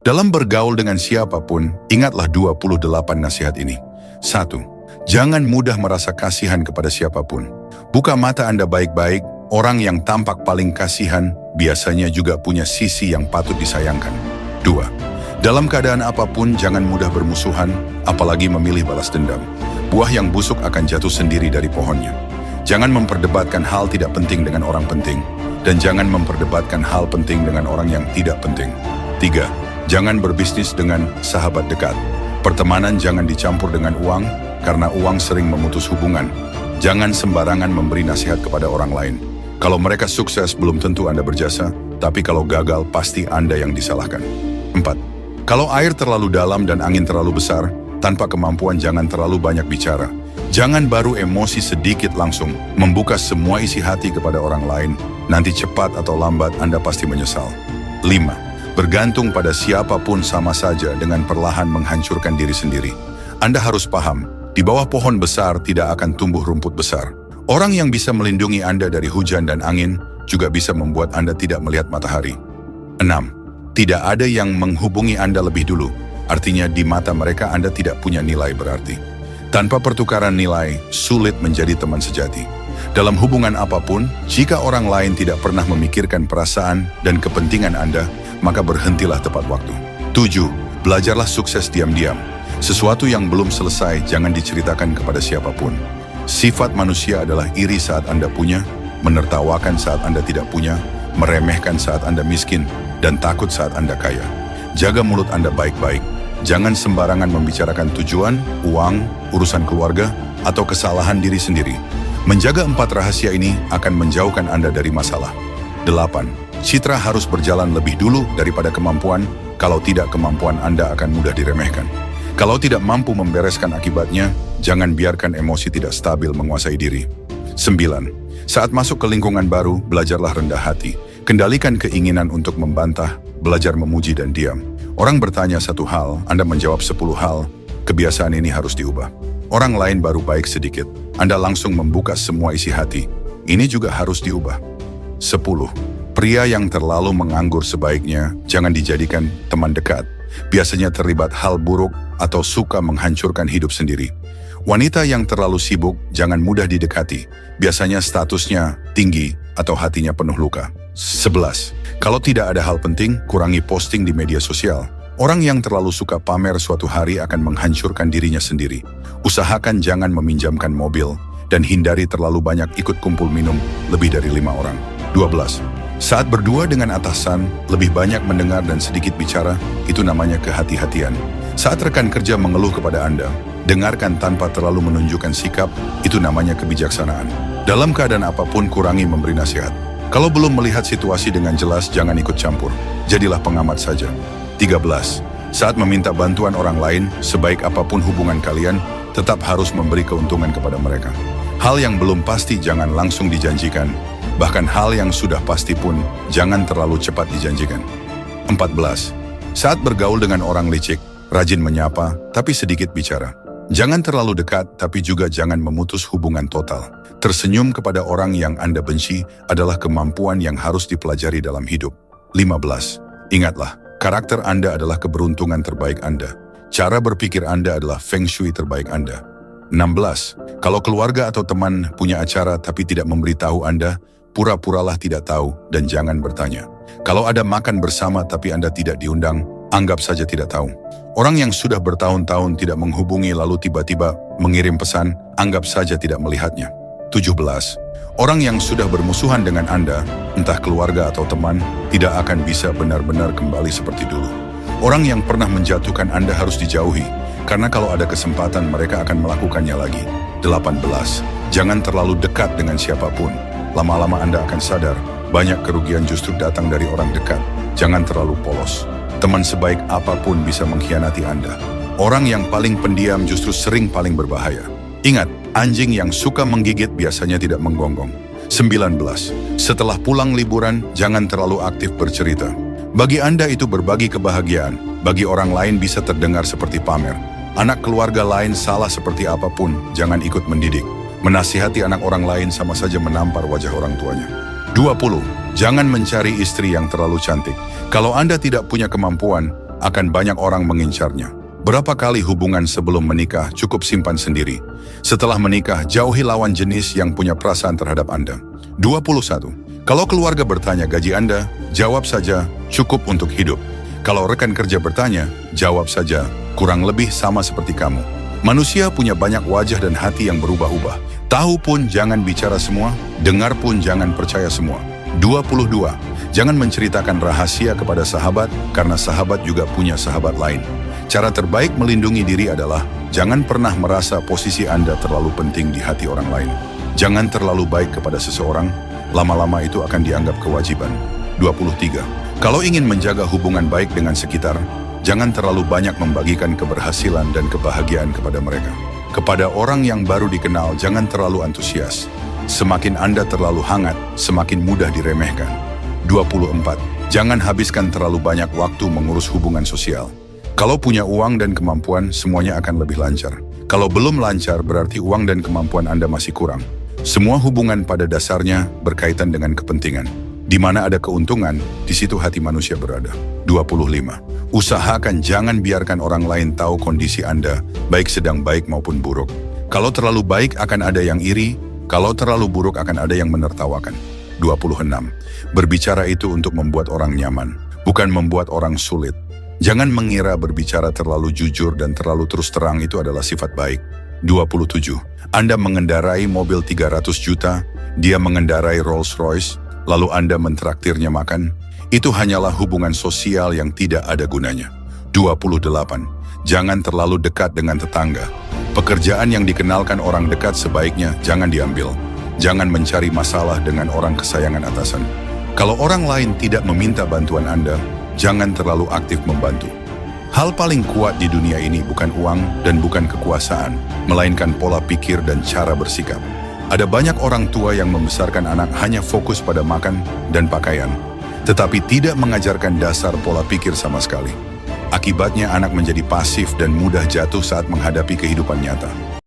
Dalam bergaul dengan siapapun, ingatlah 28 nasihat ini. 1. Jangan mudah merasa kasihan kepada siapapun. Buka mata Anda baik-baik, orang yang tampak paling kasihan biasanya juga punya sisi yang patut disayangkan. 2. Dalam keadaan apapun, jangan mudah bermusuhan, apalagi memilih balas dendam. Buah yang busuk akan jatuh sendiri dari pohonnya. Jangan memperdebatkan hal tidak penting dengan orang penting, dan jangan memperdebatkan hal penting dengan orang yang tidak penting. 3. Jangan berbisnis dengan sahabat dekat. Pertemanan jangan dicampur dengan uang, karena uang sering memutus hubungan. Jangan sembarangan memberi nasihat kepada orang lain. Kalau mereka sukses, belum tentu Anda berjasa, tapi kalau gagal, pasti Anda yang disalahkan. 4. Kalau air terlalu dalam dan angin terlalu besar, tanpa kemampuan jangan terlalu banyak bicara. Jangan baru emosi sedikit langsung membuka semua isi hati kepada orang lain. Nanti cepat atau lambat Anda pasti menyesal. 5. Bergantung pada siapapun sama saja dengan perlahan menghancurkan diri sendiri. Anda harus paham, di bawah pohon besar tidak akan tumbuh rumput besar. Orang yang bisa melindungi Anda dari hujan dan angin juga bisa membuat Anda tidak melihat matahari. 6. Tidak ada yang menghubungi Anda lebih dulu. Artinya di mata mereka Anda tidak punya nilai berarti. Tanpa pertukaran nilai, sulit menjadi teman sejati. Dalam hubungan apapun, jika orang lain tidak pernah memikirkan perasaan dan kepentingan Anda, maka berhentilah tepat waktu. 7. Belajarlah sukses diam-diam. Sesuatu yang belum selesai jangan diceritakan kepada siapapun. Sifat manusia adalah iri saat Anda punya, menertawakan saat Anda tidak punya, meremehkan saat Anda miskin, dan takut saat Anda kaya. Jaga mulut Anda baik-baik. Jangan sembarangan membicarakan tujuan, uang, urusan keluarga, atau kesalahan diri sendiri. Menjaga 4 rahasia ini akan menjauhkan Anda dari masalah. 8. Citra harus berjalan lebih dulu daripada kemampuan, kalau tidak kemampuan Anda akan mudah diremehkan. Kalau tidak mampu membereskan akibatnya, jangan biarkan emosi tidak stabil menguasai diri. 9. Saat masuk ke lingkungan baru, belajarlah rendah hati. Kendalikan keinginan untuk membantah, belajar memuji dan diam. Orang bertanya satu hal, Anda menjawab 10 hal. Kebiasaan ini harus diubah. Orang lain baru baik sedikit, Anda langsung membuka semua isi hati. Ini juga harus diubah. 10. Pria yang terlalu menganggur sebaiknya jangan dijadikan teman dekat. Biasanya terlibat hal buruk atau suka menghancurkan hidup sendiri. Wanita yang terlalu sibuk jangan mudah didekati. Biasanya statusnya tinggi atau hatinya penuh luka. 11. Kalau tidak ada hal penting, kurangi posting di media sosial. Orang yang terlalu suka pamer suatu hari akan menghancurkan dirinya sendiri. Usahakan jangan meminjamkan mobil dan hindari terlalu banyak ikut kumpul minum lebih dari 5 orang. 12. Saat berdua dengan atasan, lebih banyak mendengar dan sedikit bicara, itu namanya kehati-hatian. Saat rekan kerja mengeluh kepada Anda, dengarkan tanpa terlalu menunjukkan sikap, itu namanya kebijaksanaan. Dalam keadaan apapun, kurangi memberi nasihat. Kalau belum melihat situasi dengan jelas, jangan ikut campur. Jadilah pengamat saja. 13. Saat meminta bantuan orang lain, sebaik apapun hubungan kalian, tetap harus memberi keuntungan kepada mereka. Hal yang belum pasti jangan langsung dijanjikan. Bahkan hal yang sudah pasti pun, jangan terlalu cepat dijanjikan. 14. Saat bergaul dengan orang licik, rajin menyapa, tapi sedikit bicara. Jangan terlalu dekat, tapi juga jangan memutus hubungan total. Tersenyum kepada orang yang Anda benci adalah kemampuan yang harus dipelajari dalam hidup. 15. Ingatlah, karakter Anda adalah keberuntungan terbaik Anda. Cara berpikir Anda adalah feng shui terbaik Anda. 16. Kalau keluarga atau teman punya acara tapi tidak memberitahu Anda, pura-puralah tidak tahu dan jangan bertanya. Kalau ada makan bersama tapi Anda tidak diundang, anggap saja tidak tahu. Orang yang sudah bertahun-tahun tidak menghubungi lalu tiba-tiba mengirim pesan, anggap saja tidak melihatnya. 17. Orang yang sudah bermusuhan dengan Anda, entah keluarga atau teman, tidak akan bisa benar-benar kembali seperti dulu. Orang yang pernah menjatuhkan Anda harus dijauhi, karena kalau ada kesempatan mereka akan melakukannya lagi. 18. Jangan terlalu dekat dengan siapapun. Lama-lama Anda akan sadar, banyak kerugian justru datang dari orang dekat. Jangan terlalu polos. Teman sebaik apapun bisa mengkhianati Anda. Orang yang paling pendiam justru sering paling berbahaya. Ingat, anjing yang suka menggigit biasanya tidak menggonggong. 19. Setelah pulang liburan, jangan terlalu aktif bercerita. Bagi Anda itu berbagi kebahagiaan. Bagi orang lain bisa terdengar seperti pamer. Anak keluarga lain salah seperti apapun, jangan ikut mendidik. Menasihati anak orang lain sama saja menampar wajah orang tuanya. 20. Jangan mencari istri yang terlalu cantik. Kalau Anda tidak punya kemampuan, akan banyak orang mengincarnya. Berapa kali hubungan sebelum menikah cukup simpan sendiri. Setelah menikah, jauhi lawan jenis yang punya perasaan terhadap Anda. 21. Kalau keluarga bertanya gaji Anda, jawab saja, cukup untuk hidup. Kalau rekan kerja bertanya, jawab saja, kurang lebih sama seperti kamu. Manusia punya banyak wajah dan hati yang berubah-ubah. Tahu pun jangan bicara semua, dengar pun jangan percaya semua. 22. Jangan menceritakan rahasia kepada sahabat, karena sahabat juga punya sahabat lain. Cara terbaik melindungi diri adalah, jangan pernah merasa posisi Anda terlalu penting di hati orang lain. Jangan terlalu baik kepada seseorang, lama-lama itu akan dianggap kewajiban. 23. Kalau ingin menjaga hubungan baik dengan sekitar, jangan terlalu banyak membagikan keberhasilan dan kebahagiaan kepada mereka. Kepada orang yang baru dikenal, jangan terlalu antusias. Semakin Anda terlalu hangat, semakin mudah diremehkan. 24. Jangan habiskan terlalu banyak waktu mengurus hubungan sosial. Kalau punya uang dan kemampuan, semuanya akan lebih lancar. Kalau belum lancar, berarti uang dan kemampuan Anda masih kurang. Semua hubungan pada dasarnya berkaitan dengan kepentingan. Di mana ada keuntungan, di situ hati manusia berada. 25. Usahakan jangan biarkan orang lain tahu kondisi Anda, baik sedang baik maupun buruk. Kalau terlalu baik akan ada yang iri, kalau terlalu buruk akan ada yang menertawakan. 26. Berbicara itu untuk membuat orang nyaman, bukan membuat orang sulit. Jangan mengira berbicara terlalu jujur dan terlalu terus terang itu adalah sifat baik. 27. Anda mengendarai mobil 300 juta, dia mengendarai Rolls Royce, lalu Anda mentraktirnya makan. Itu hanyalah hubungan sosial yang tidak ada gunanya. 28. Jangan terlalu dekat dengan tetangga. Pekerjaan yang dikenalkan orang dekat sebaiknya jangan diambil. Jangan mencari masalah dengan orang kesayangan atasan. Kalau orang lain tidak meminta bantuan Anda, jangan terlalu aktif membantu. Hal paling kuat di dunia ini bukan uang dan bukan kekuasaan, melainkan pola pikir dan cara bersikap. Ada banyak orang tua yang membesarkan anak hanya fokus pada makan dan pakaian, tetapi tidak mengajarkan dasar pola pikir sama sekali. Akibatnya anak menjadi pasif dan mudah jatuh saat menghadapi kehidupan nyata.